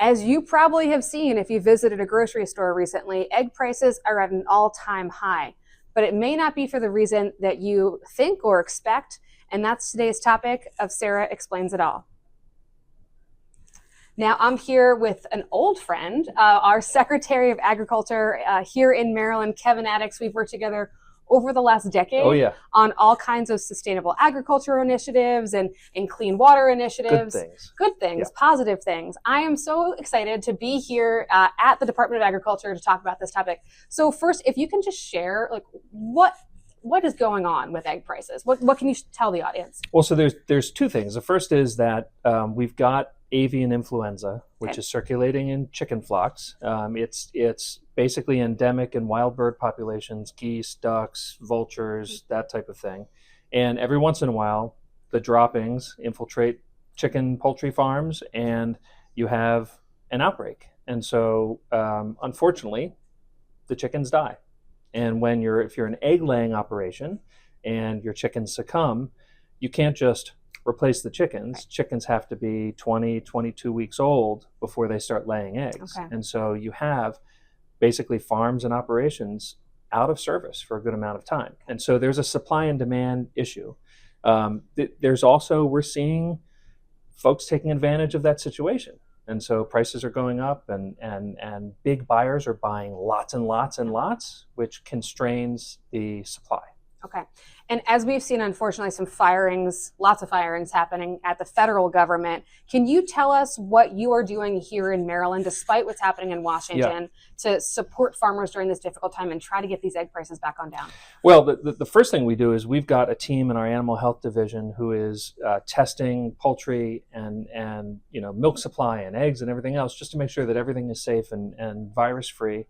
As you probably have seen if you visited a grocery store recently, egg prices are at an all-time high, but it may not be for the reason that you think or expect, and that's today's topic of Sarah Explains It All. Now, I'm here with an old friend, our Secretary of Agriculture here in Maryland, Kevin Atticks. We've worked together over the last decade on all kinds of sustainable agriculture initiatives and clean water initiatives. Good things, positive things. I am so excited to be here at the Department of Agriculture to talk about this topic. So first, if you can just share, like, what is going on with egg prices? What can you tell the audience? Well, so there's two things. The first is that we've got avian influenza, which is circulating in chicken flocks. It's basically endemic in wild bird populations, geese, ducks, vultures, that type of thing. And every once in a while, the droppings infiltrate chicken poultry farms and you have an outbreak. And so, unfortunately, the chickens die. And if you're an egg laying operation and your chickens succumb, you can't just replace the chickens. Right. Chickens have to be 20, 22 weeks old before they start laying eggs. Okay. And so you have basically farms and operations out of service for a good amount of time. And so there's a supply and demand issue. There's also, we're seeing folks taking advantage of that situation. And so prices are going up and big buyers are buying lots and lots and lots, which constrains the supply. Okay. And as we've seen, unfortunately, some firings, lots of firings happening at the federal government. Can you tell us what you are doing here in Maryland, despite what's happening in Washington, to support farmers during this difficult time and try to get these egg prices back on down? Well, the first thing we do is we've got a team in our animal health division who is testing poultry and milk supply and eggs and everything else, just to make sure that everything is safe and virus-free.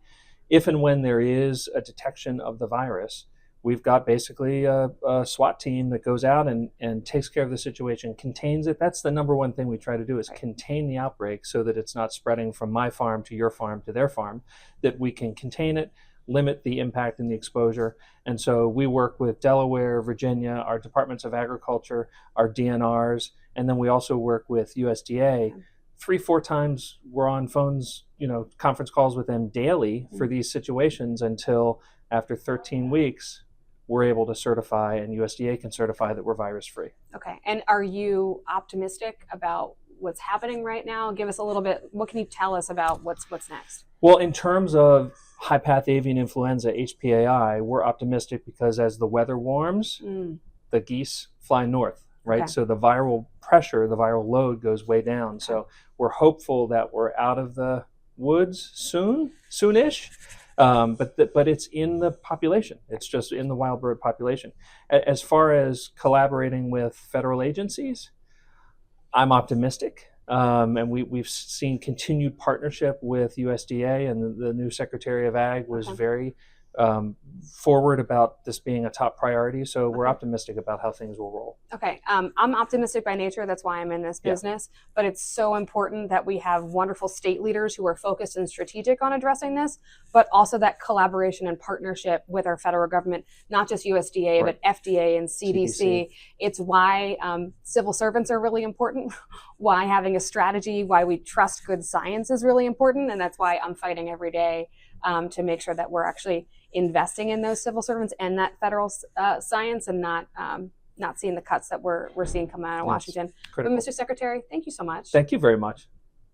If and when there is a detection of the virus, we've got basically a SWAT team that goes out and takes care of the situation, contains it. That's the number one thing we try to do, is contain the outbreak so that it's not spreading from my farm to your farm to their farm, that we can contain it, limit the impact and the exposure. And so we work with Delaware, Virginia, our departments of agriculture, our DNRs, and then we also work with USDA. 3-4 times we're on phones, conference calls with them daily for these situations until after 13 weeks, we're able to certify, and USDA can certify that we're virus-free. Okay. And are you optimistic about what's happening right now? Give us a little bit. What can you tell us about what's next? Well, in terms of high-path avian influenza, HPAI, we're optimistic because as the weather warms, the geese fly north, right? Okay. So the viral pressure, the viral load goes way down. Okay. So we're hopeful that we're out of the woods soonish. But it's in the population. It's just in the wild bird population. As far as collaborating with federal agencies, I'm optimistic. And we've seen continued partnership with USDA, and the new Secretary of Ag was very forward about this being a top priority. So we're optimistic about how things will roll. Okay. I'm optimistic by nature. That's why I'm in this business. But it's so important that we have wonderful state leaders who are focused and strategic on addressing this, but also that collaboration and partnership with our federal government, not just USDA, but FDA and CDC. It's why civil servants are really important, why having a strategy, why we trust good science is really important. And that's why I'm fighting every day to make sure that we're actually investing in those civil servants and that federal science, and not seeing the cuts that we're seeing come out of Washington. But Mr. Secretary, thank you so much. Thank you very much.